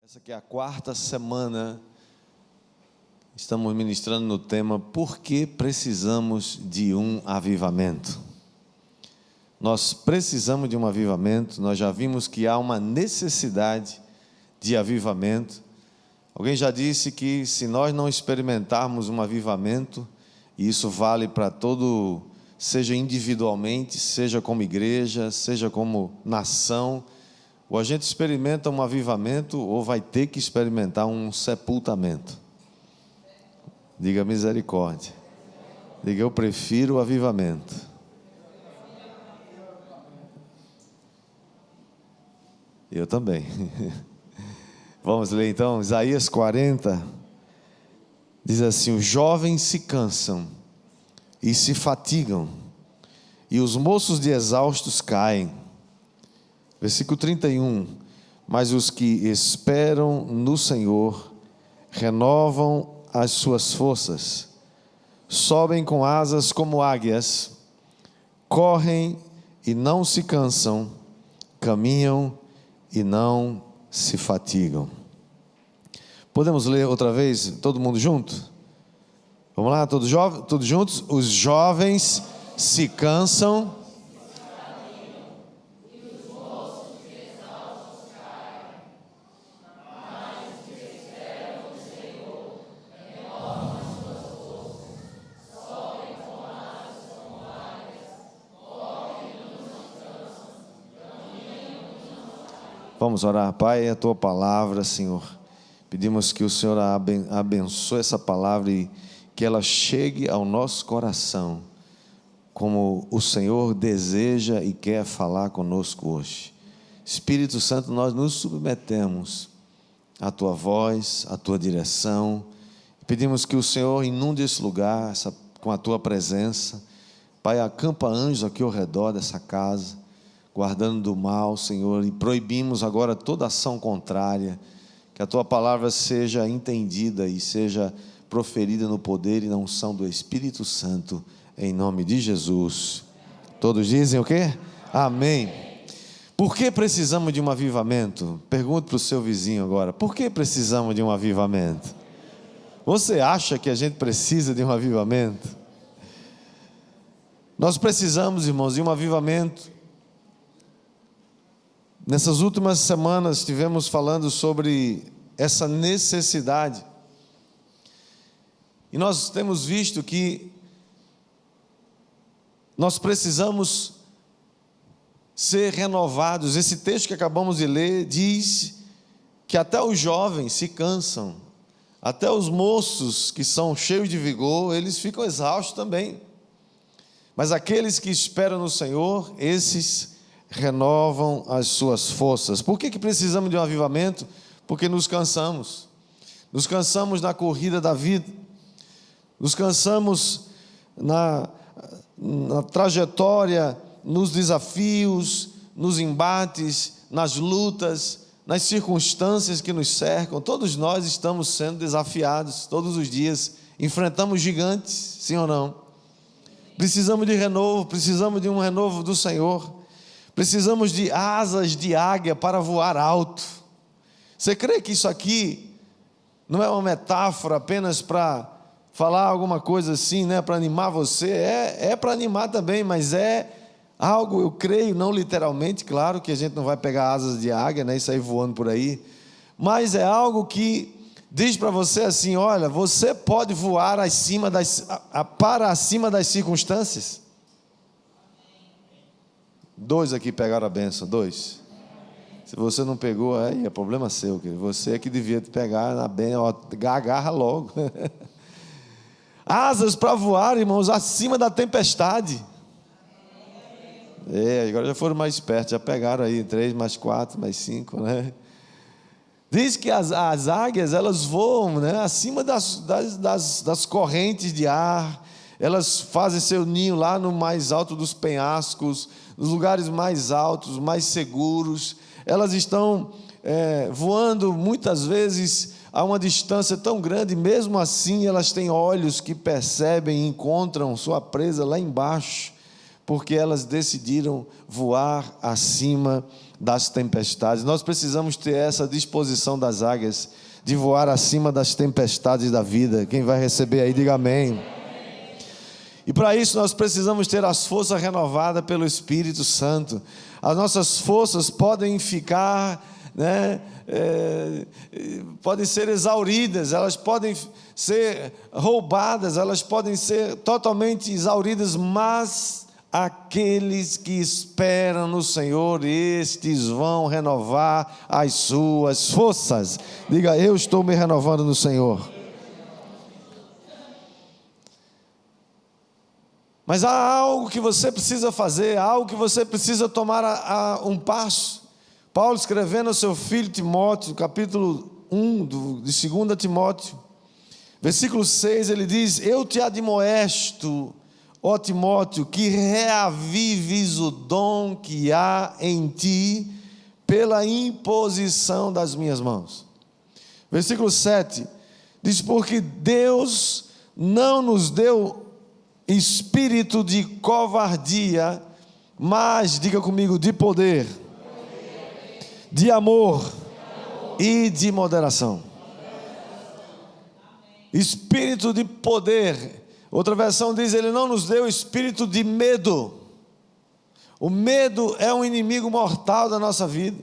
Essa aqui é a quarta semana, estamos ministrando no tema Por que precisamos de um avivamento? Nós precisamos de um avivamento, nós já vimos que há uma necessidade de avivamento. Alguém já disse que se nós não experimentarmos um avivamento, e isso vale para todo, seja individualmente, seja como igreja, seja como nação, ou a gente experimenta um avivamento, ou vai ter que experimentar um sepultamento. Diga misericórdia. Diga, eu prefiro o avivamento. Eu também. Vamos ler então, Isaías 40. Diz assim: os jovens se cansam e se fatigam, e os moços de exaustos caem. Versículo 31, mas os que esperam no Senhor renovam as suas forças, sobem com asas como águias, correm e não se cansam, caminham e não se fatigam. Podemos ler outra vez, todo mundo junto? Vamos lá, todos juntos? Os jovens se cansam Vamos orar. Pai, a Tua palavra, Senhor, pedimos que o Senhor abençoe essa palavra e que ela chegue ao nosso coração, como o Senhor deseja e quer falar conosco hoje. Espírito Santo, nós nos submetemos à Tua voz, à Tua direção, pedimos que o Senhor inunde esse lugar com a Tua presença. Pai, acampa anjos aqui ao redor dessa casa, guardando do mal, Senhor, e proibimos agora toda ação contrária, que a Tua palavra seja entendida e seja proferida no poder e na unção do Espírito Santo, em nome de Jesus. Todos dizem o quê? Amém. Por que precisamos de um avivamento? Pergunte para o seu vizinho agora, por que precisamos de um avivamento? Você acha que a gente precisa de um avivamento? Nós precisamos, irmãos, de um avivamento. Nessas últimas semanas estivemos falando sobre essa necessidade, e nós temos visto que nós precisamos ser renovados. Esse texto que acabamos de ler diz que até os jovens se cansam, até os moços que são cheios de vigor, eles ficam exaustos também, mas aqueles que esperam no Senhor, esses renovam as suas forças. Por que precisamos de um avivamento? Porque nos cansamos na corrida da vida, nos cansamos na trajetória, nos desafios, nos embates, nas lutas, nas circunstâncias que nos cercam. Todos nós estamos sendo desafiados todos os dias, enfrentamos gigantes, sim ou não? Precisamos de renovo, precisamos de um renovo do Senhor. Precisamos de asas de águia para voar alto. Você crê que isso aqui não é uma metáfora apenas para falar alguma coisa assim, né? Para animar você? É para animar também, mas é algo, eu creio, não literalmente, claro que a gente não vai pegar asas de águia, né, e sair voando por aí, mas é algo que diz para você assim: olha, você pode voar para acima das circunstâncias. 2 aqui pegaram a bênção, 2. Se você não pegou, aí é problema seu, querido. Você é que devia pegar na bênção, agarra logo. Asas para voar, irmãos, acima da tempestade. Agora já foram mais espertos, já pegaram aí 3 mais 4 mais 5, né? Diz que as águias, elas voam, né, acima das correntes de ar. Elas fazem seu ninho lá no mais alto dos penhascos, nos lugares mais altos, mais seguros. Elas estão voando muitas vezes a uma distância tão grande, mesmo assim elas têm olhos que percebem e encontram sua presa lá embaixo, porque elas decidiram voar acima das tempestades. Nós precisamos ter essa disposição das águias, de voar acima das tempestades da vida. Quem vai receber aí, diga amém. E para isso nós precisamos ter as forças renovadas pelo Espírito Santo. As nossas forças podem ficar, podem ser exauridas, elas podem ser roubadas, elas podem ser totalmente exauridas, mas aqueles que esperam no Senhor, estes vão renovar as suas forças. Diga, eu estou me renovando no Senhor. Mas há algo que você precisa fazer, há algo que você precisa tomar um passo. Paulo, escrevendo ao seu filho Timóteo, capítulo 1 de 2 Timóteo, versículo 6, ele diz: eu te admoesto, ó Timóteo, que reavives o dom que há em ti pela imposição das minhas mãos. Versículo 7, diz: porque Deus não nos deu espírito de covardia, mas, diga comigo, de poder, de amor e de moderação. Espírito de poder. Outra versão diz: ele não nos deu espírito de medo. O medo é um inimigo mortal da nossa vida.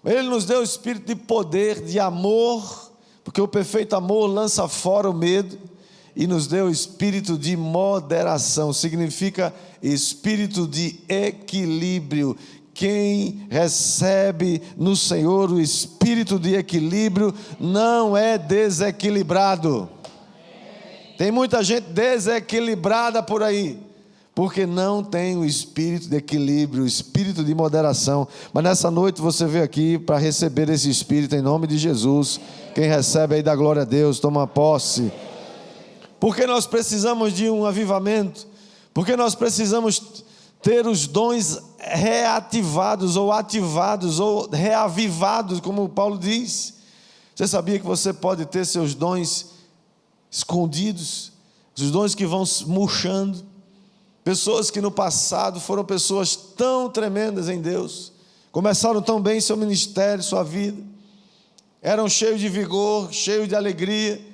Ele nos deu espírito de poder, de amor, porque o perfeito amor lança fora o medo. E nos deu espírito de moderação, significa espírito de equilíbrio. Quem recebe no Senhor o espírito de equilíbrio não é desequilibrado. Tem muita gente desequilibrada por aí, porque não tem o espírito de equilíbrio, o espírito de moderação. Mas nessa noite você veio aqui para receber esse espírito em nome de Jesus. Quem recebe aí, dá glória a Deus, toma posse. Porque nós precisamos de um avivamento, porque nós precisamos ter os dons reativados, ou ativados, ou reavivados, como Paulo diz. Você sabia que você pode ter seus dons escondidos, os dons que vão murchando? Pessoas que no passado foram pessoas tão tremendas em Deus, começaram tão bem seu ministério, sua vida, eram cheios de vigor, cheios de alegria,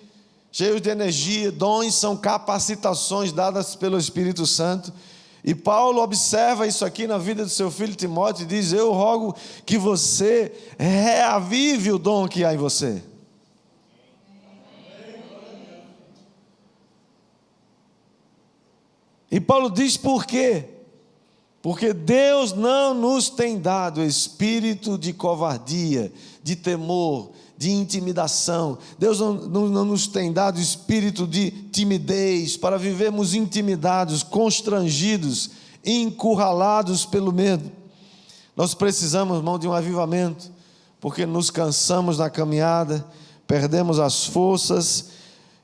cheios de energia. Dons são capacitações dadas pelo Espírito Santo. E Paulo observa isso aqui na vida do seu filho Timóteo e diz: eu rogo que você reavive o dom que há em você. E Paulo diz por quê? Porque Deus não nos tem dado espírito de covardia, de temor, de intimidação. Deus não nos tem dado espírito de timidez, para vivermos intimidados, constrangidos, encurralados pelo medo. Nós precisamos, irmão, de um avivamento, porque nos cansamos na caminhada, perdemos as forças,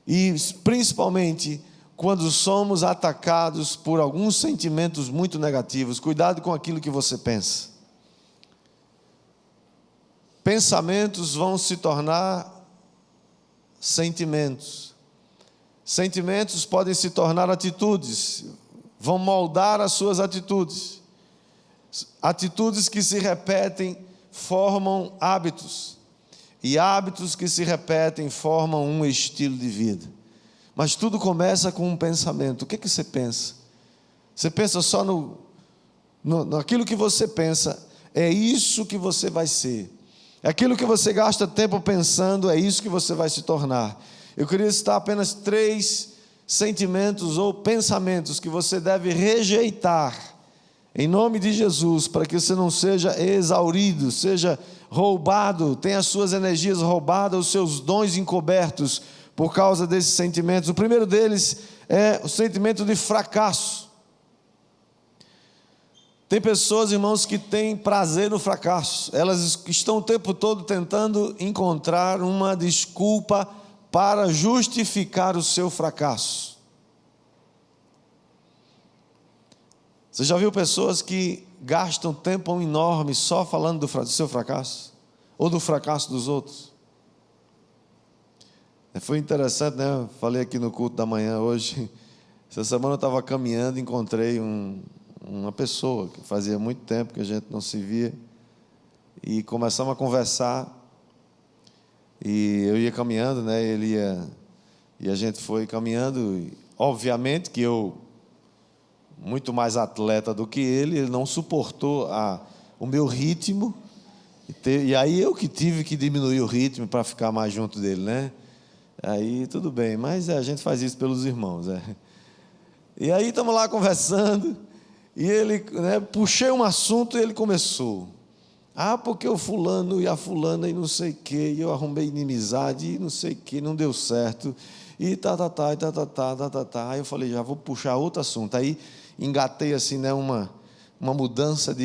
e principalmente quando somos atacados por alguns sentimentos muito negativos. Cuidado com aquilo que você pensa. Pensamentos vão se tornar sentimentos. Sentimentos podem se tornar atitudes, vão moldar as suas atitudes. Atitudes que se repetem formam hábitos, e hábitos que se repetem formam um estilo de vida. Mas tudo começa com um pensamento. O que você pensa? Você pensa só naquilo que você pensa, é isso que você vai ser. Aquilo que você gasta tempo pensando, é isso que você vai se tornar. Eu queria citar apenas 3 sentimentos ou pensamentos que você deve rejeitar, em nome de Jesus, para que você não seja exaurido, seja roubado, tenha as suas energias roubadas, os seus dons encobertos, por causa desses sentimentos. O primeiro deles é o sentimento de fracasso. Tem pessoas, irmãos, que têm prazer no fracasso. Elas estão o tempo todo tentando encontrar uma desculpa para justificar o seu fracasso. Você já viu pessoas que gastam tempo enorme só falando do seu fracasso? Ou do fracasso dos outros? Foi interessante, né? Eu falei aqui no culto da manhã hoje. Essa semana eu estava caminhando, encontrei um uma pessoa que fazia muito tempo que a gente não se via, e começamos a conversar, e eu ia caminhando, né, ele ia, e a gente foi caminhando, e obviamente que eu, muito mais atleta do que ele não suportou o meu ritmo, e aí eu que tive que diminuir o ritmo para ficar mais junto dele, né? Aí tudo bem, mas a gente faz isso pelos irmãos, E aí estamos lá conversando, e ele, né, puxei um assunto e ele começou. Porque o fulano e a fulana e não sei o quê, e eu arrumei inimizade e não sei o quê, não deu certo, e tá. Aí eu falei, já vou puxar outro assunto. Aí engatei assim, né, uma mudança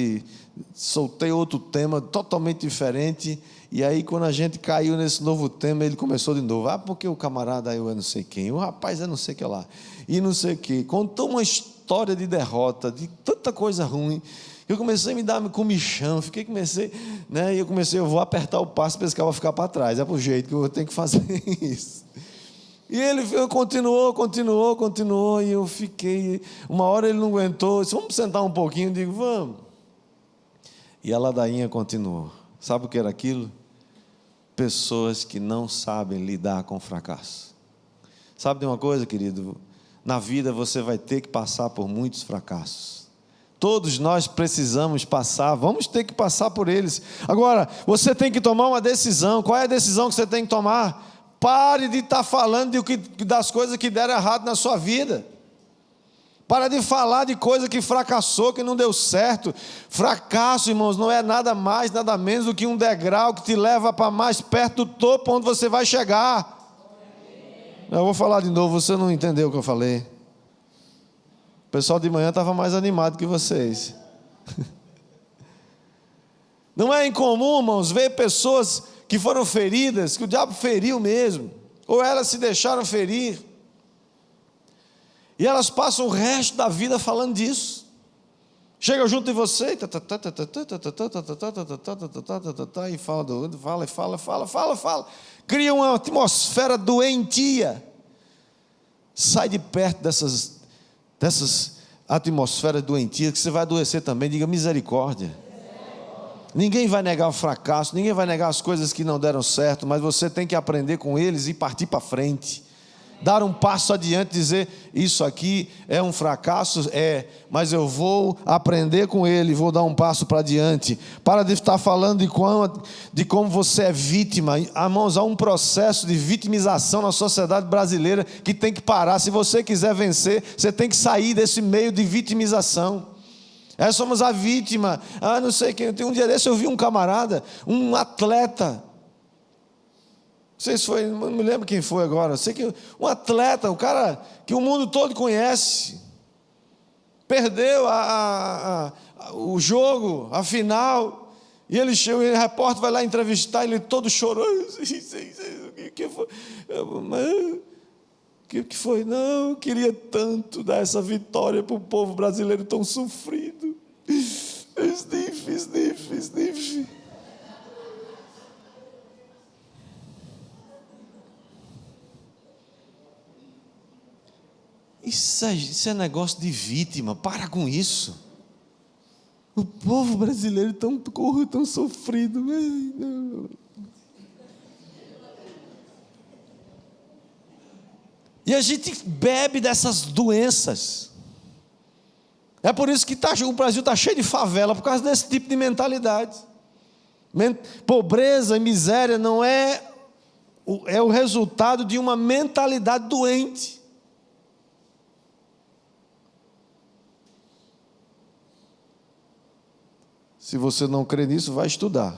soltei outro tema totalmente diferente, e aí quando a gente caiu nesse novo tema, ele começou de novo, porque o camarada eu não sei quem, o rapaz eu não sei o que lá, e não sei o que, contou uma história de derrota, de tanta coisa ruim, eu comecei a me dar comichão, né, e eu vou apertar o passo para esse cara ficar para trás, pro jeito que eu tenho que fazer isso. E ele continuou, e eu fiquei, uma hora ele não aguentou, disse, vamos sentar um pouquinho, eu digo, vamos. E a ladainha continuou. Sabe o que era aquilo? Pessoas que não sabem lidar com o fracasso. Sabe de uma coisa, querido? Na vida você vai ter que passar por muitos fracassos. Todos nós precisamos passar, vamos ter que passar por eles. Agora, você tem que tomar uma decisão. Qual é a decisão que você tem que tomar? Pare de estar falando das coisas que deram errado na sua vida. Para de falar de coisa que fracassou, que não deu certo. Fracasso, irmãos, não é nada mais, nada menos do que um degrau que te leva para mais perto do topo onde você vai chegar. Eu vou falar de novo, você não entendeu o que eu falei. O pessoal de manhã estava mais animado que vocês. Não é incomum, irmãos, ver pessoas que foram feridas, que o diabo feriu mesmo, ou elas se deixaram ferir, e elas passam o resto da vida falando disso. Chega junto de você e fala. Cria uma atmosfera doentia. Sai de perto dessas atmosferas doentias, que você vai adoecer também. Diga misericórdia. Ninguém vai negar o fracasso, ninguém vai negar as coisas que não deram certo, mas você tem que aprender com eles e partir para frente. Dar um passo adiante, dizer, isso aqui é um fracasso, mas eu vou aprender com ele, vou dar um passo para adiante. Para de estar falando de como você é vítima. Irmãos, há um processo de vitimização na sociedade brasileira que tem que parar. Se você quiser vencer, você tem que sair desse meio de vitimização. Somos a vítima. Não sei quem. Um dia desse eu vi um camarada, um atleta. Não sei se foi, não me lembro quem foi agora. Eu sei que um atleta, o cara que o mundo todo conhece, perdeu o jogo, a final, e ele chega, o repórter vai lá entrevistar, ele todo chorando. O que foi? O que foi? Não, eu queria tanto dar essa vitória para o povo brasileiro tão sofrido. Sniff. Isso é negócio de vítima, para com isso. O povo brasileiro tão sofrido. E a gente bebe dessas doenças. É por isso que o Brasil está cheio de favela, por causa desse tipo de mentalidade. Pobreza e miséria não é o resultado de uma mentalidade doente. Se você não crê nisso, vai estudar.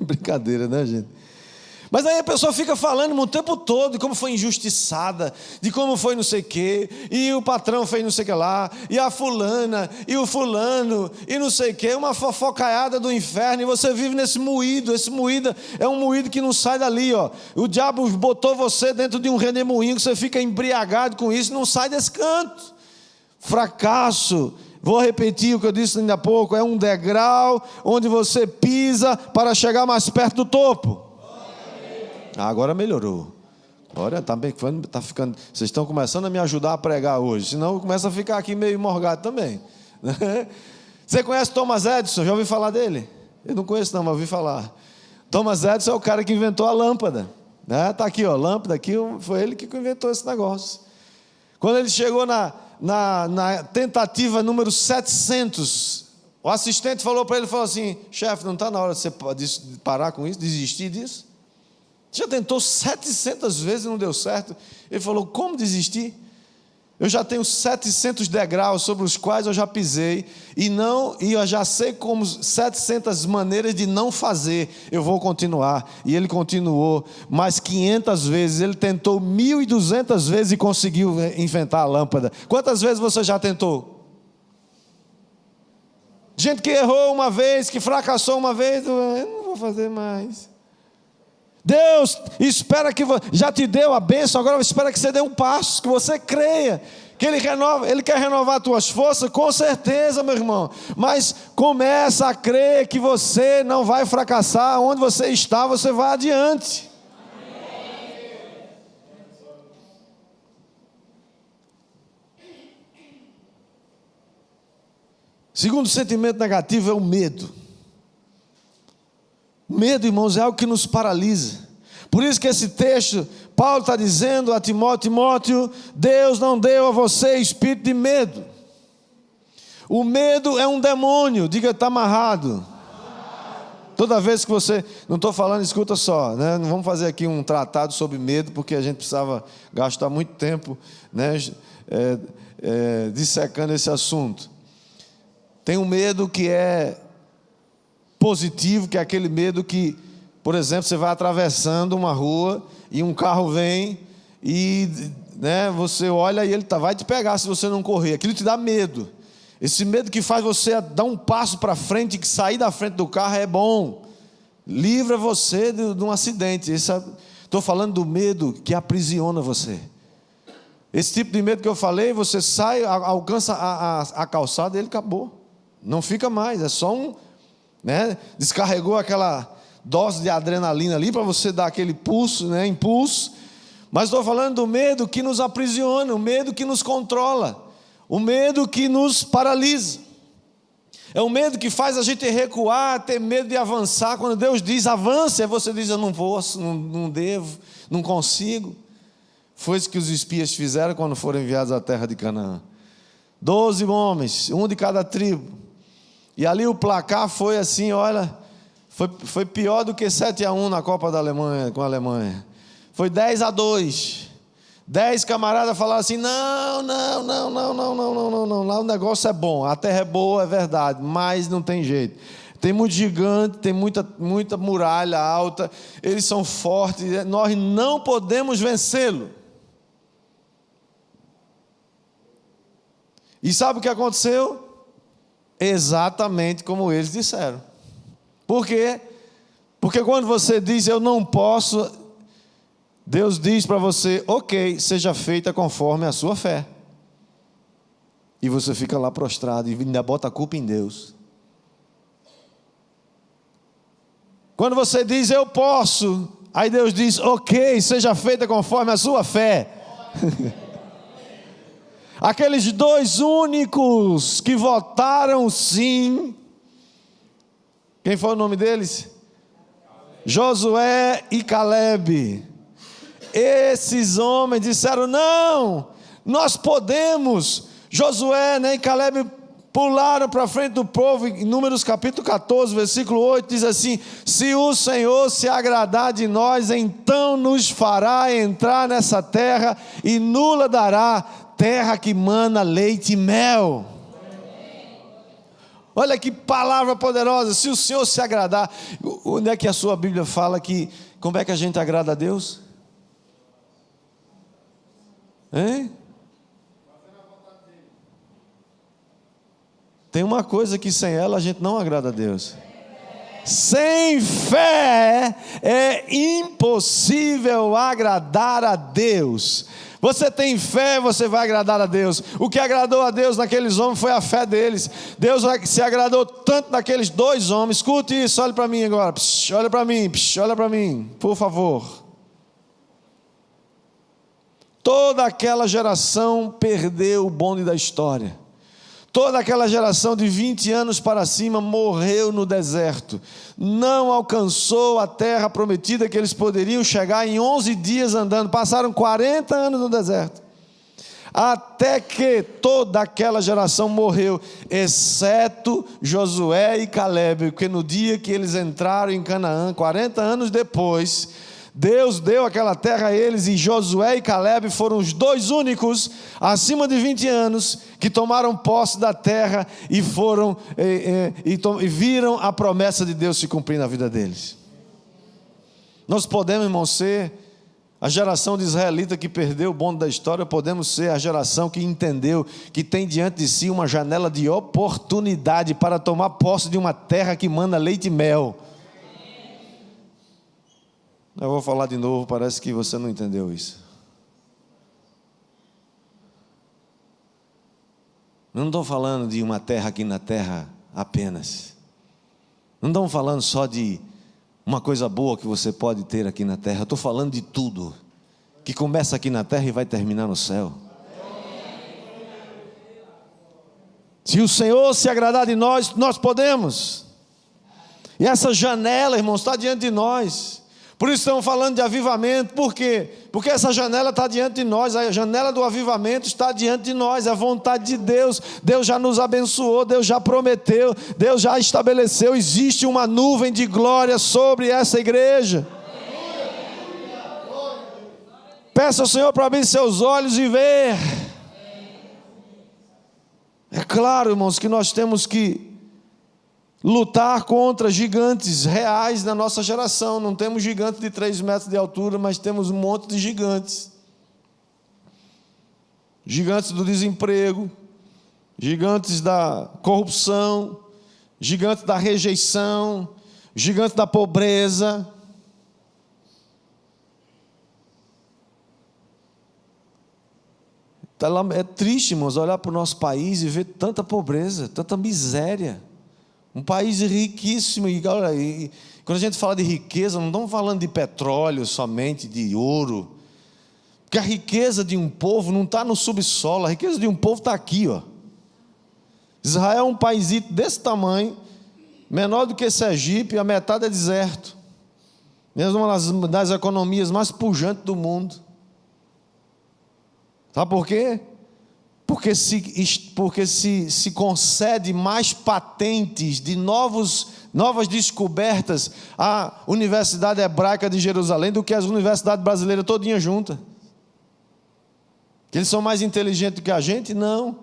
Brincadeira, né, gente? Mas aí a pessoa fica falando o tempo todo de como foi injustiçada, de como foi não sei o quê, e o patrão fez não sei o que lá, e a fulana, e o fulano, e não sei o quê, uma fofocaiada do inferno, e você vive nesse moído. Esse moído é um moído que não sai dali, ó. O diabo botou você dentro de um redemoinho, que você fica embriagado com isso, não sai desse canto. Fracasso, vou repetir o que eu disse ainda há pouco, é um degrau onde você pisa para chegar mais perto do topo. Agora melhorou. Olha, tá ficando. Vocês estão começando a me ajudar a pregar hoje, senão eu começo a ficar aqui meio morgado também. Você conhece Thomas Edison? Já ouviu falar dele? Eu não conheço não, mas ouvi falar. Thomas Edison é o cara que inventou a lâmpada. Está aqui, ó, lâmpada aqui, foi ele que inventou esse negócio. Quando ele chegou na tentativa número 700, o assistente falou para ele, falou assim: chefe, não está na hora de você parar com isso, desistir disso? Já tentou 700 vezes e não deu certo. Ele falou: como desistir? Eu já tenho 700 degraus sobre os quais eu já pisei, e eu já sei como 700 maneiras de não fazer. Eu vou continuar. E ele continuou mais 500 vezes. Ele tentou 1.200 vezes e conseguiu inventar a lâmpada. Quantas vezes você já tentou? Gente que errou uma vez, que fracassou uma vez, eu não vou fazer mais. Deus espera que já te deu a bênção, agora espera que você dê um passo, que você creia, que Ele quer renovar as tuas forças, com certeza, meu irmão, mas começa a crer que você não vai fracassar, onde você está, você vai adiante. Segundo sentimento negativo é o medo. Medo, irmãos, é algo que nos paralisa. Por isso que esse texto, Paulo está dizendo a Timóteo: Deus não deu a você espírito de medo. O medo é um demônio, diga, está amarrado. Toda vez que você, não estou falando, escuta só, né? Não vamos fazer aqui um tratado sobre medo, porque a gente precisava gastar muito tempo, né, dissecando esse assunto. Tem um medo que é positivo, que é aquele medo que, por exemplo, você vai atravessando uma rua e um carro vem e, né, você olha e ele vai te pegar se você não correr. Aquilo te dá medo. Esse medo que faz você dar um passo para frente, que sair da frente do carro é bom. Livra você de um acidente. Estou falando do medo que aprisiona você. Esse tipo de medo que eu falei, você sai, alcança a calçada e ele acabou. Não fica mais, é só né, descarregou aquela dose de adrenalina ali para você dar aquele pulso, né, impulso. Mas estou falando do medo que nos aprisiona, o medo que nos controla, o medo que nos paralisa. É o medo que faz a gente recuar, ter medo de avançar. Quando Deus diz avance, aí você diz: eu não vou, não devo, não consigo. Foi isso que os espias fizeram quando foram enviados à terra de Canaã. 12 homens, um de cada tribo. E ali o placar foi assim, olha, foi pior do que 7-1 na Copa da Alemanha, com a Alemanha. Foi 10-2. 10 camaradas falaram assim: não, lá o negócio é bom, a terra é boa, é verdade, mas não tem jeito. Tem muito gigante, tem muita muralha alta, eles são fortes, nós não podemos vencê-lo. E sabe o que aconteceu? Exatamente como eles disseram. Por quê? Porque quando você diz eu não posso, Deus diz para você: ok, seja feita conforme a sua fé. E você fica lá prostrado e ainda bota a culpa em Deus. Quando você diz eu posso, aí Deus diz: ok, seja feita conforme a sua fé. Aqueles dois únicos que votaram sim, quem foi o nome deles? Josué e Calebe. Esses homens disseram: não, nós podemos. Josué, né, e Calebe pularam para frente do povo. Em Números capítulo 14, versículo 8, diz assim: se o Senhor se agradar de nós, então nos fará entrar nessa terra e nula dará, terra que mana leite e mel. Olha que palavra poderosa. Se o Senhor se agradar. Onde é que a sua Bíblia fala que, como é que a gente agrada a Deus? Hein? Tem uma coisa que sem ela a gente não agrada a Deus. Sem fé é impossível agradar a Deus. Você tem fé, você vai agradar a Deus. O que agradou a Deus naqueles homens foi a fé deles. Deus se agradou tanto naqueles dois homens. Escute isso, olhe para mim agora. Olha para mim, olha para mim, por favor. Toda aquela geração perdeu o bonde da história. Toda aquela geração de 20 anos para cima morreu no deserto. Não alcançou a terra prometida, que eles poderiam chegar em 11 dias andando. Passaram 40 anos no deserto. Até que toda aquela geração morreu, exceto Josué e Calebe, porque no dia que eles entraram em Canaã, 40 anos depois, Deus deu aquela terra a eles, e Josué e Calebe foram os dois únicos, acima de 20 anos, que tomaram posse da terra e foram e viram a promessa de Deus se cumprir na vida deles. Nós podemos, irmão, ser a geração de israelita que perdeu o bonde da história, podemos ser a geração que entendeu que tem diante de si uma janela de oportunidade para tomar posse de uma terra que manda leite e mel. Eu vou falar de novo, parece que você não entendeu isso. Eu não estou falando de uma terra aqui na terra apenas. Não estamos falando só de uma coisa boa que você pode ter aqui na terra. Eu estou falando de tudo que começa aqui na terra e vai terminar no céu. Se o Senhor se agradar de nós, nós podemos. E essa janela, irmãos, está diante de nós. Por isso estamos falando de avivamento. Por quê? Porque essa janela está diante de nós. A janela do avivamento está diante de nós. É a vontade de Deus. Deus já nos abençoou, Deus já prometeu, Deus já estabeleceu. Existe uma nuvem de glória sobre essa igreja. Peça ao Senhor para abrir seus olhos e ver. É claro, irmãos, que nós temos que lutar contra gigantes reais na nossa geração. Não temos gigantes de 3 metros de altura, mas temos um monte de gigantes. Gigantes do desemprego, gigantes da corrupção, gigantes da rejeição, gigantes da pobreza. É triste, irmãos, olhar para o nosso país e ver tanta pobreza, tanta miséria. Um país riquíssimo, e quando a gente fala de riqueza, não estamos falando de petróleo somente, de ouro, porque a riqueza de um povo não está no subsolo, a riqueza de um povo está aqui, ó. Israel é um país desse tamanho, menor do que Sergipe, a metade é deserto, mesmo uma das economias mais pujantes do mundo. Sabe por quê? Porque se concede mais patentes de novas descobertas à Universidade Hebraica de Jerusalém do que as universidades brasileiras todinha junta. Que eles são mais inteligentes do que a gente? Não.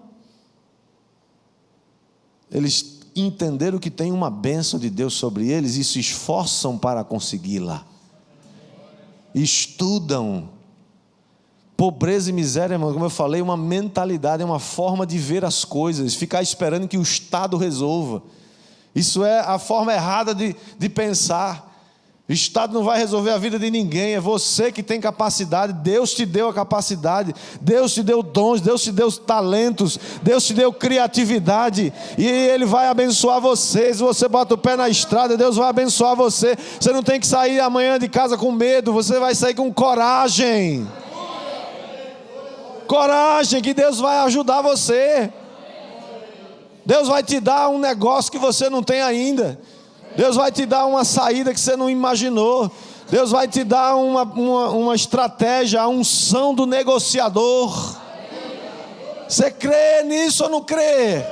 Eles entenderam que tem uma bênção de Deus sobre eles e se esforçam para consegui-la. Estudam. Pobreza e miséria, irmão, como eu falei, é uma mentalidade, é uma forma de ver as coisas, ficar esperando que o Estado resolva. Isso é a forma errada de pensar. O Estado não vai resolver a vida de ninguém, é você que tem capacidade. Deus te deu a capacidade, Deus te deu dons, Deus te deu talentos, Deus te deu criatividade, e Ele vai abençoar você. Se você bota o pé na estrada, Deus vai abençoar você. Você não tem que sair amanhã de casa com medo, você vai sair com coragem. Coragem, que Deus vai ajudar você. Deus vai te dar um negócio que você não tem ainda. Deus vai te dar uma saída que você não imaginou. Deus vai te dar uma estratégia, a unção do negociador. Você crê nisso ou não crê?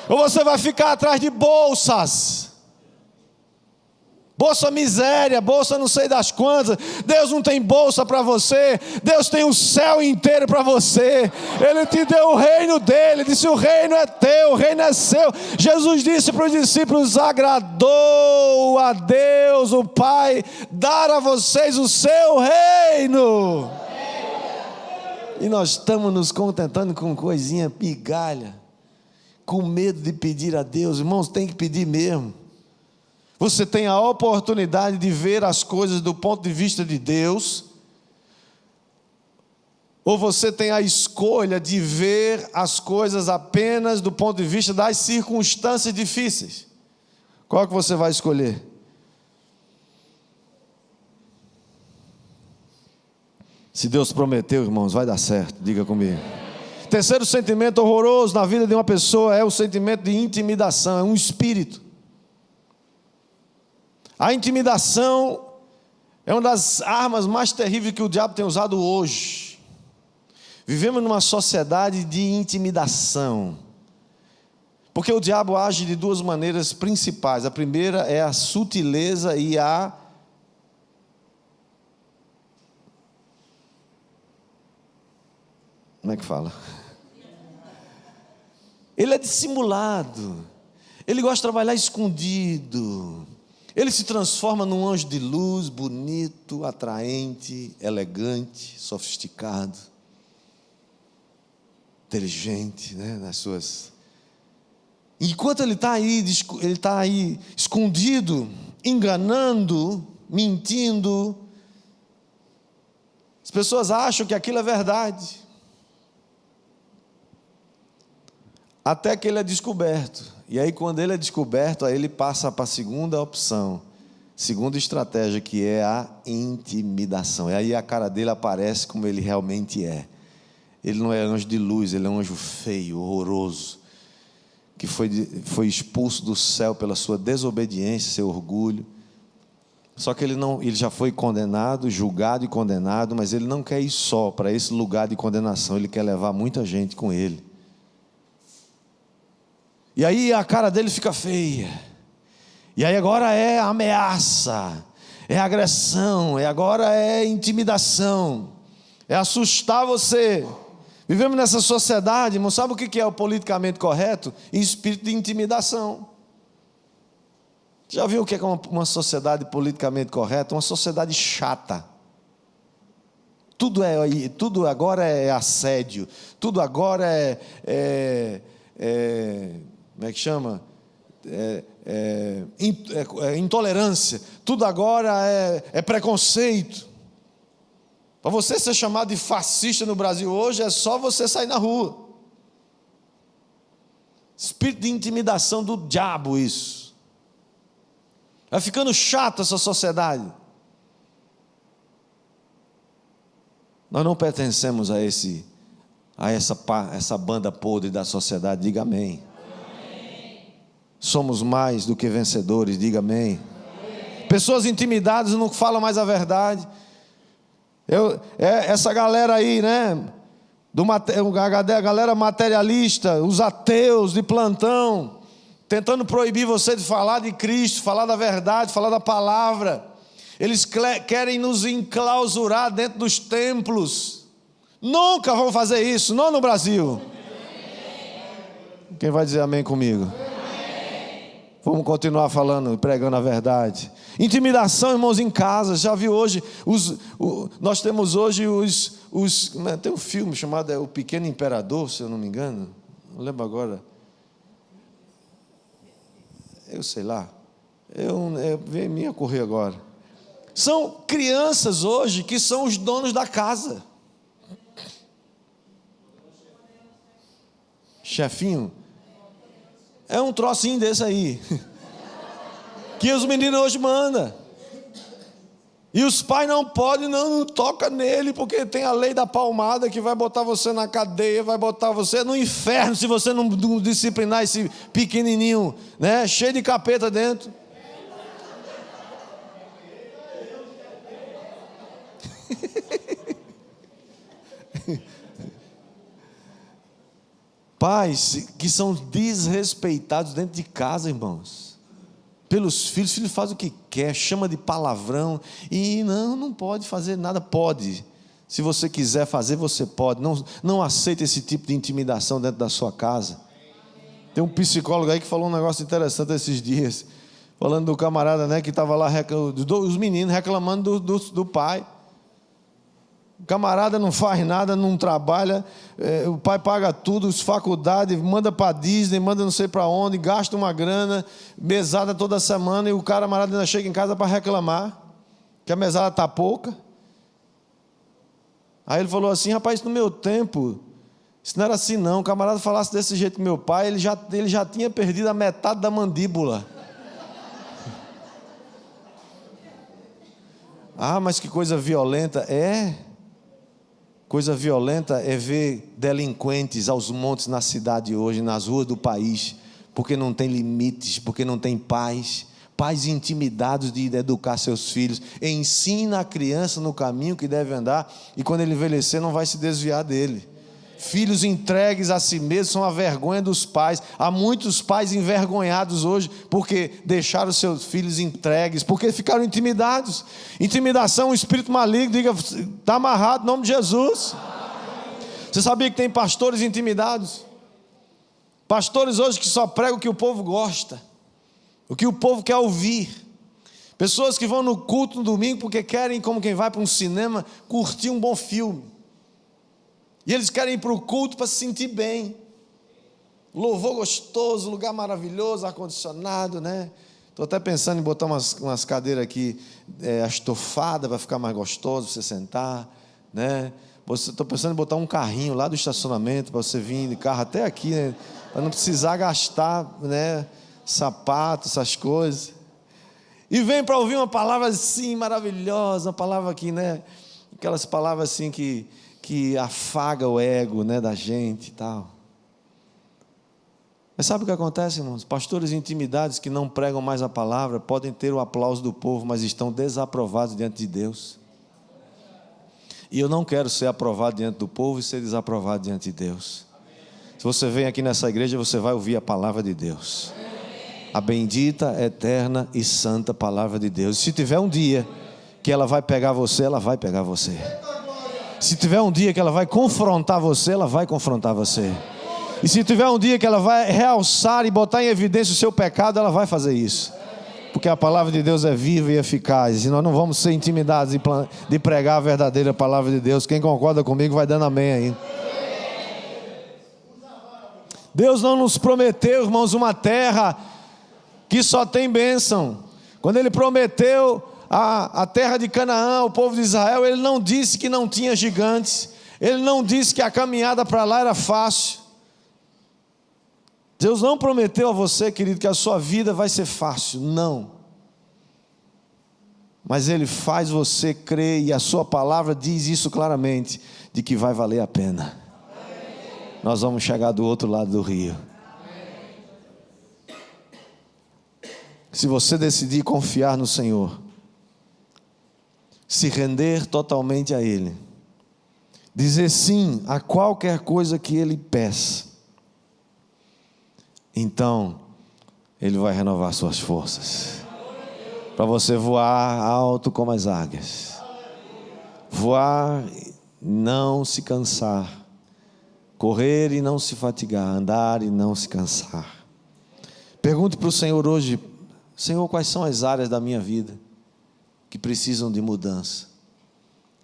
Ou você vai ficar atrás de bolsas? Bolsa miséria, bolsa não sei das quantas. Deus não tem bolsa para você. Deus tem o céu inteiro para você. Ele te deu o reino dele, disse: o reino é teu, o reino é seu. Jesus disse para os discípulos: agradou a Deus o Pai dar a vocês o seu reino. E nós estamos nos contentando com coisinha pigalha, com medo de pedir a Deus. Irmãos, tem que pedir mesmo. Você tem a oportunidade de ver as coisas do ponto de vista de Deus, ou você tem a escolha de ver as coisas apenas do ponto de vista das circunstâncias difíceis. Qual que você vai escolher? Se Deus prometeu, irmãos, vai dar certo, diga comigo. Terceiro sentimento horroroso na vida de uma pessoa é o sentimento de intimidação, é um espírito. A intimidação é uma das armas mais terríveis que o diabo tem usado hoje. Vivemos numa sociedade de intimidação. Porque o diabo age de duas maneiras principais. A primeira é a sutileza e a... Como é que fala? Ele é dissimulado. Ele gosta de trabalhar escondido. Ele se transforma num anjo de luz, bonito, atraente, elegante, sofisticado, inteligente, né, nas suas... Enquanto ele está aí escondido, enganando, mentindo, as pessoas acham que aquilo é verdade, até que ele é descoberto. E aí, quando ele é descoberto, aí ele passa para a segunda opção, segunda estratégia, que é a intimidação. E aí a cara dele aparece como ele realmente é. Ele não é anjo de luz, ele é um anjo feio, horroroso, que foi expulso do céu pela sua desobediência, seu orgulho. Só que ele já foi condenado, julgado e condenado, mas ele não quer ir só para esse lugar de condenação, ele quer levar muita gente com ele. E aí a cara dele fica feia. E aí agora é ameaça, é agressão, agora é intimidação, é assustar você. Vivemos nessa sociedade, irmão, sabe o que é o politicamente correto? Espírito de intimidação. Já viu o que é uma sociedade politicamente correta? Uma sociedade chata. Tudo agora é assédio, tudo agora como é que chama? Intolerância, tudo agora é preconceito. Para você ser chamado de fascista no Brasil hoje, é só você sair na rua. Espírito de intimidação do diabo, isso. Vai ficando chato essa sociedade. Nós não pertencemos a essa banda podre da sociedade, diga amém. Amém. Somos mais do que vencedores, diga amém. Amém. Pessoas intimidadas não falam mais a verdade. Essa galera aí, né? A galera materialista, os ateus de plantão, tentando proibir você de falar de Cristo, falar da verdade, falar da palavra. Eles querem nos enclausurar dentro dos templos. Nunca vão fazer isso, não no Brasil. Quem vai dizer amém comigo? Vamos continuar falando e pregando a verdade. Intimidação, irmãos, em casa. Já viu hoje? Nós temos hoje tem um filme chamado O Pequeno Imperador, se eu não me engano. Não lembro agora. Eu sei lá. Veio me ocorrer agora. São crianças hoje que são os donos da casa. Chefinho. É um trocinho desse aí. Que os meninos hoje mandam. E os pais não podem, não toca nele, porque tem a lei da palmada que vai botar você na cadeia, vai botar você no inferno se você não disciplinar esse pequenininho, né, cheio de capeta dentro. Pais que são desrespeitados dentro de casa, irmãos, pelos filhos. O filho faz o que quer, chama de palavrão, e não pode fazer nada. Pode, se você quiser fazer, você pode. Não aceite esse tipo de intimidação dentro da sua casa. Tem um psicólogo aí que falou um negócio interessante esses dias, falando do camarada, né, que estava lá, os meninos reclamando do pai. O camarada não faz nada, não trabalha, o pai paga tudo, faculdade, manda para Disney, manda não sei para onde, gasta uma grana, mesada toda semana, e o camarada ainda chega em casa para reclamar que a mesada está pouca. Aí ele falou assim: rapaz, no meu tempo isso não era assim não. O camarada falasse desse jeito com meu pai, ele já tinha perdido a metade da mandíbula. Ah, mas que coisa violenta. Coisa violenta é ver delinquentes aos montes na cidade hoje, nas ruas do país, porque não tem limites, porque não tem paz. Pais intimidados de educar seus filhos. Ensina a criança no caminho que deve andar, e quando ele envelhecer não vai se desviar dele. Filhos entregues a si mesmos são a vergonha dos pais. Há muitos pais envergonhados hoje porque deixaram seus filhos entregues, porque ficaram intimidados. Intimidação, um espírito maligno, diga, está amarrado em nome de Jesus. Você sabia que tem pastores intimidados? Pastores hoje que só pregam o que o povo gosta, o que o povo quer ouvir. Pessoas que vão no culto no domingo porque querem, como quem vai para um cinema, curtir um bom filme. E eles querem ir para o culto para se sentir bem. Louvor gostoso, lugar maravilhoso, ar-condicionado, né? Estou até pensando em botar umas cadeiras aqui estofadas para ficar mais gostoso, para você sentar, né? Estou pensando em botar um carrinho lá do estacionamento para você vir de carro até aqui, né? Para não precisar gastar, né, sapato, essas coisas. E vem para ouvir uma palavra assim maravilhosa, uma palavra aqui, né? Aquelas palavras assim que afaga o ego, né, da gente e tal. Mas sabe o que acontece, irmãos? Pastores intimidados que não pregam mais a palavra podem ter o aplauso do povo, mas estão desaprovados diante de Deus. E eu não quero ser aprovado diante do povo e ser desaprovado diante de Deus. Se você vem aqui nessa igreja, você vai ouvir a palavra de Deus, a bendita, eterna e santa palavra de Deus. E se tiver um dia que ela vai pegar você, ela vai pegar você. Se tiver um dia que ela vai confrontar você, ela vai confrontar você. E se tiver um dia que ela vai realçar e botar em evidência o seu pecado, ela vai fazer isso. Porque a palavra de Deus é viva e eficaz, e nós não vamos ser intimidados de pregar a verdadeira palavra de Deus. Quem concorda comigo vai dando amém aí. Deus não nos prometeu, irmãos, uma terra que só tem bênção. Quando Ele prometeu a terra de Canaã, o povo de Israel, Ele não disse que não tinha gigantes, Ele não disse que a caminhada para lá era fácil. Deus não prometeu a você, querido, que a sua vida vai ser fácil, não. Mas Ele faz você crer, e a sua palavra diz isso claramente, de que vai valer a pena. Nós vamos chegar do outro lado do rio. Se você decidir confiar no Senhor, se render totalmente a Ele, dizer sim a qualquer coisa que Ele peça, então Ele vai renovar suas forças, para você voar alto como as águias, voar e não se cansar, correr e não se fatigar, andar e não se cansar. Pergunte para o Senhor hoje: Senhor, quais são as áreas da minha vida que precisam de mudança?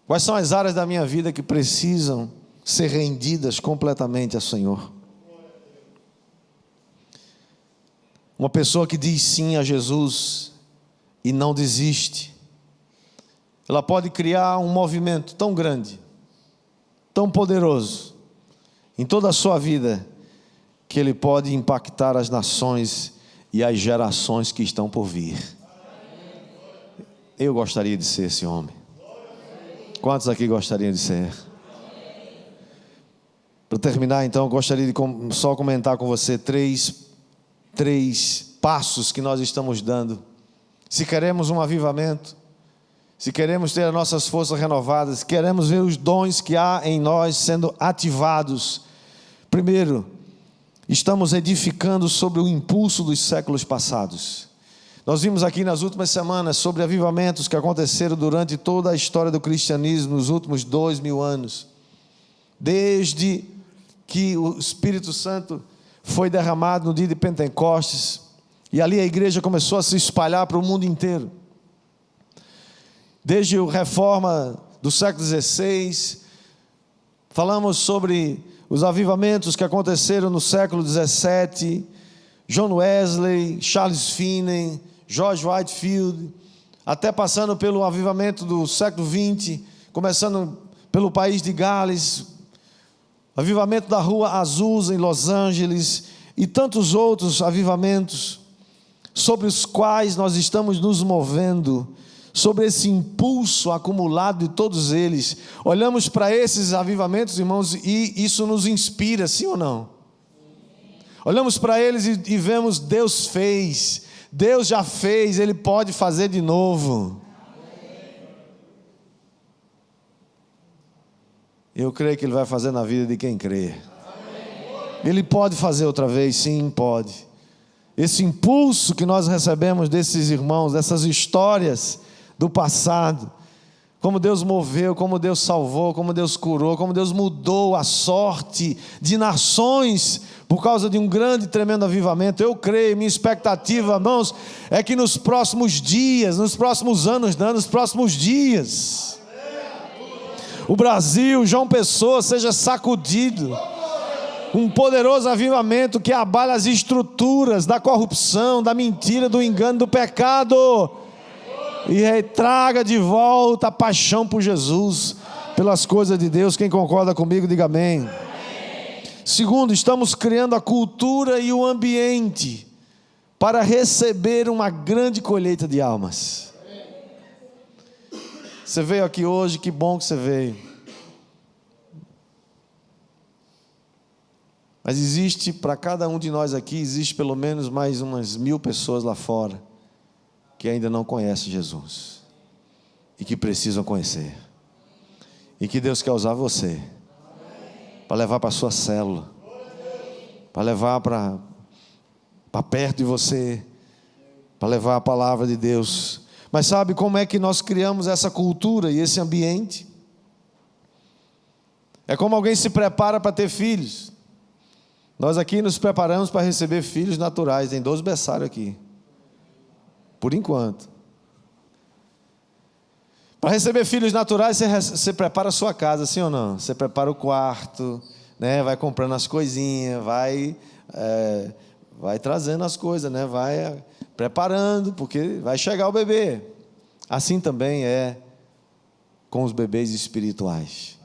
Quais são as áreas da minha vida que precisam ser rendidas completamente ao Senhor? Uma pessoa que diz sim a Jesus e não desiste, ela pode criar um movimento tão grande, tão poderoso em toda a sua vida, que ele pode impactar as nações e as gerações que estão por vir. Eu gostaria de ser esse homem. Quantos aqui gostariam de ser? Para terminar, então, eu gostaria de só comentar com você três passos que nós estamos dando. Se queremos um avivamento, se queremos ter as nossas forças renovadas, queremos ver os dons que há em nós sendo ativados. Primeiro, estamos edificando sobre o impulso dos séculos passados. Nós vimos aqui nas últimas semanas sobre avivamentos que aconteceram durante toda a história do cristianismo, nos últimos 2000 anos. Desde que o Espírito Santo foi derramado no dia de Pentecostes, e ali a igreja começou a se espalhar para o mundo inteiro. Desde a reforma do século XVI, falamos sobre os avivamentos que aconteceram no século XVII, John Wesley, Charles Finney, George Whitefield, até passando pelo avivamento do século XX, começando pelo país de Gales, avivamento da Rua Azusa em Los Angeles, e tantos outros avivamentos sobre os quais nós estamos nos movendo, sobre esse impulso acumulado de todos eles. Olhamos para esses avivamentos, irmãos, e isso nos inspira, sim ou não? Olhamos para eles e vemos: Deus fez, Deus já fez, Ele pode fazer de novo. Eu creio que Ele vai fazer na vida de quem crê. Ele pode fazer outra vez, sim, pode. Esse impulso que nós recebemos desses irmãos, dessas histórias do passado, como Deus moveu, como Deus salvou, como Deus curou, como Deus mudou a sorte de nações por causa de um grande e tremendo avivamento. Eu creio, minha expectativa, irmãos, é que nos próximos dias, nos próximos anos, não, nos próximos dias, o Brasil, João Pessoa, seja sacudido. Um poderoso avivamento que abala as estruturas da corrupção, da mentira, do engano, do pecado, e retraga de volta a paixão por Jesus, pelas coisas de Deus. Quem concorda comigo, diga amém. Segundo, estamos criando a cultura e o ambiente para receber uma grande colheita de almas. Você veio aqui hoje, que bom que você veio. Mas existe, para cada um de nós aqui, existe pelo menos mais umas 1000 pessoas lá fora que ainda não conhecem Jesus e que precisam conhecer, e que Deus quer usar você para levar para a sua célula, para levar para perto de você, para levar a palavra de Deus. Mas sabe como é que nós criamos essa cultura e esse ambiente? É como alguém se prepara para ter filhos. Nós aqui nos preparamos para receber filhos naturais. Tem 12 berçários aqui, por enquanto. Para receber filhos naturais, você prepara a sua casa, sim ou não? Você prepara o quarto, né? Vai comprando as coisinhas, vai trazendo as coisas, né? Vai preparando, porque vai chegar o bebê. Assim também é com os bebês espirituais.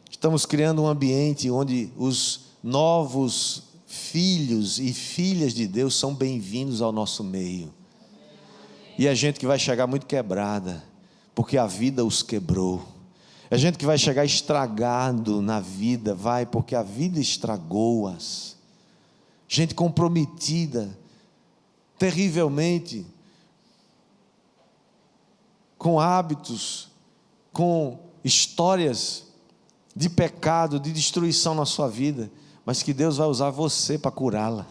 Estamos criando um ambiente onde os novos filhos e filhas de Deus são bem-vindos ao nosso meio. E é gente que vai chegar muito quebrada, porque a vida os quebrou. É gente que vai chegar estragado na vida, porque a vida estragou-as. Gente comprometida, terrivelmente, com hábitos, com histórias de pecado, de destruição na sua vida, mas que Deus vai usar você para curá-la,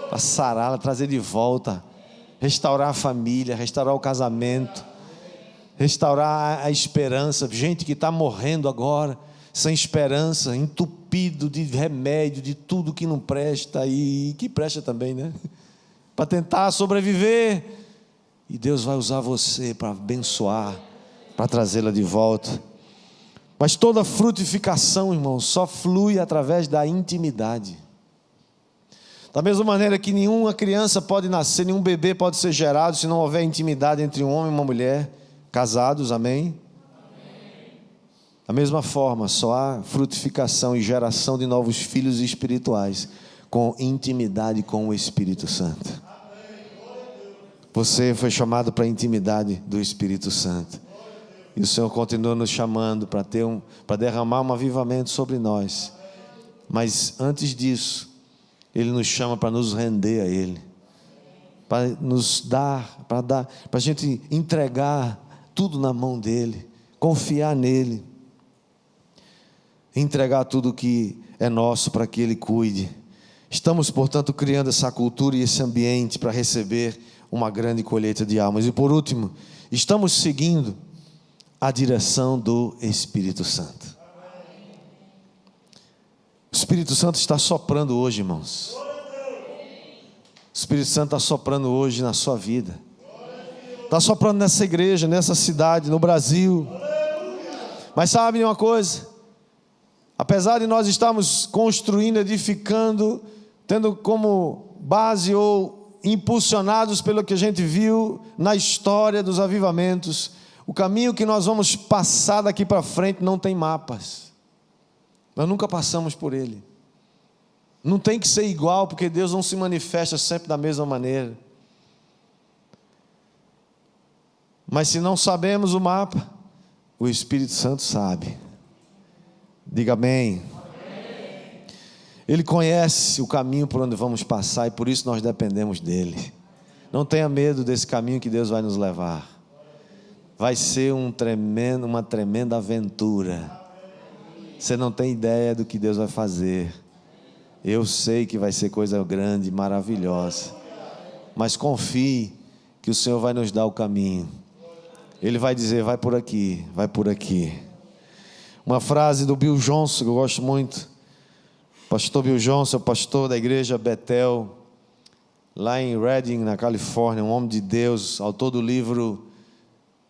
para sará-la, trazer de volta, restaurar a família, restaurar o casamento, restaurar a esperança. Gente que está morrendo agora, sem esperança, entupido de remédio, de tudo que não presta e que presta também, né? Para tentar sobreviver. E Deus vai usar você para abençoar, para trazê-la de volta. Mas toda frutificação, irmão, só flui através da intimidade. Da mesma maneira que nenhuma criança pode nascer, nenhum bebê pode ser gerado se não houver intimidade entre um homem e uma mulher, casados, amém? Da mesma forma, só há frutificação e geração de novos filhos espirituais com intimidade com o Espírito Santo. Você foi chamado para a intimidade do Espírito Santo. E o Senhor continua nos chamando para derramar um avivamento sobre nós. Mas antes disso, Ele nos chama para nos render a Ele, para nos dar, para a gente entregar tudo na mão dEle, confiar nele, entregar tudo que é nosso para que Ele cuide. Estamos, portanto, criando essa cultura e esse ambiente para receber uma grande colheita de almas. E por último, estamos seguindo a direção do Espírito Santo. O Espírito Santo está soprando hoje, irmãos. O Espírito Santo está soprando hoje na sua vida. Está soprando nessa igreja, nessa cidade, no Brasil. Mas sabe uma coisa? Apesar de nós estarmos construindo, edificando, tendo como base ou impulsionados pelo que a gente viu na história dos avivamentos, o caminho que nós vamos passar daqui para frente não tem mapas. Nós nunca passamos por ele. Não tem que ser igual, porque Deus não se manifesta sempre da mesma maneira. Mas se não sabemos o mapa, o Espírito Santo sabe. Diga amém. Ele conhece o caminho por onde vamos passar e por isso nós dependemos dele. Não tenha medo desse caminho que Deus vai nos levar. Vai ser uma tremenda aventura. Você não tem ideia do que Deus vai fazer. Eu sei que vai ser coisa grande, maravilhosa. Mas confie que o Senhor vai nos dar o caminho. Ele vai dizer, vai por aqui, vai por aqui. Uma frase do Bill Johnson que eu gosto muito. Pastor Bill Johnson, pastor da igreja Betel, lá em Redding, na Califórnia, um homem de Deus, autor do livro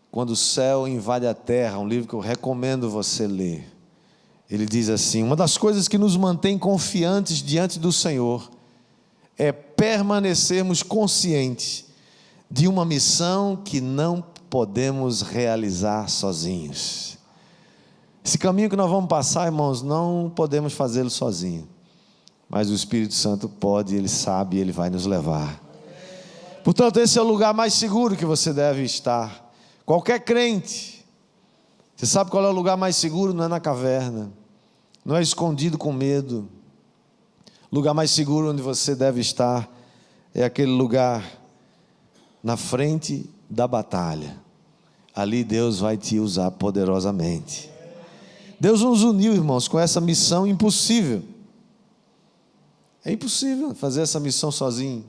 Quando o Céu Invade a Terra, um livro que eu recomendo você ler. Ele diz assim: uma das coisas que nos mantém confiantes diante do Senhor é permanecermos conscientes de uma missão que não podemos realizar sozinhos. Esse caminho que nós vamos passar, irmãos, não podemos fazê-lo sozinho, mas o Espírito Santo pode, Ele sabe, Ele vai nos levar. Portanto, esse é o lugar mais seguro que você deve estar. Qualquer crente, você sabe qual é o lugar mais seguro? Não é na caverna, não é escondido com medo. O lugar mais seguro onde você deve estar é aquele lugar na frente da batalha. Ali Deus vai te usar poderosamente. Deus nos uniu, irmãos, com essa missão impossível. É impossível fazer essa missão sozinho.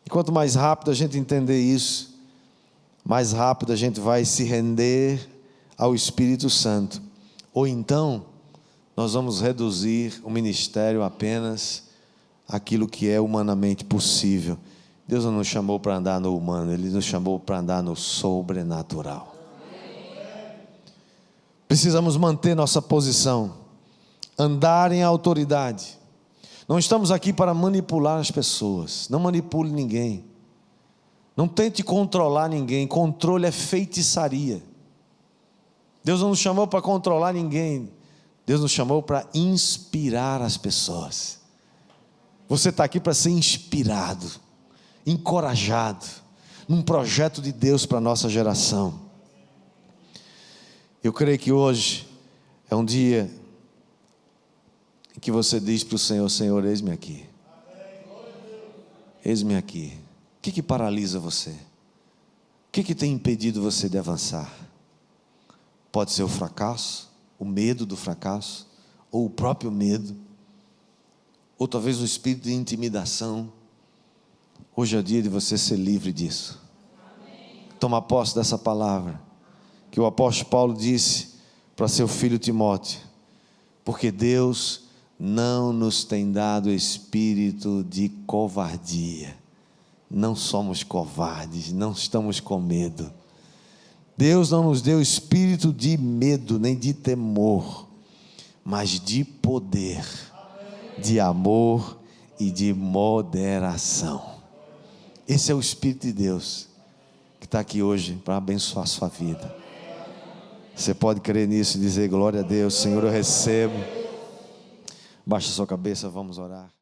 E quanto mais rápido a gente entender isso, mais rápido a gente vai se render ao Espírito Santo. Ou então, nós vamos reduzir o ministério apenas àquilo que é humanamente possível. Deus não nos chamou para andar no humano, Ele nos chamou para andar no sobrenatural. Precisamos manter nossa posição, andar em autoridade. Não estamos aqui para manipular as pessoas. Não manipule ninguém. Não tente controlar ninguém. Controle é feitiçaria. Deus não nos chamou para controlar ninguém. Deus nos chamou para inspirar as pessoas. Você está aqui para ser inspirado, encorajado, num projeto de Deus para a nossa geração. Eu creio que hoje é um dia em que você diz para o Senhor: Senhor, eis-me aqui. Eis-me aqui. O que paralisa você? O que tem impedido você de avançar? Pode ser o fracasso, o medo do fracasso, ou o próprio medo, ou talvez um espírito de intimidação. Hoje é o dia de você ser livre disso. Toma posse dessa palavra que o apóstolo Paulo disse para seu filho Timóteo: porque Deus não nos tem dado espírito de covardia. Não somos covardes, não estamos com medo. Deus não nos deu espírito de medo, nem de temor, mas de poder, de amor e de moderação. Esse é o Espírito de Deus que está aqui hoje para abençoar a sua vida. Você pode crer nisso e dizer: glória a Deus, Senhor, eu recebo. Baixa sua cabeça, vamos orar.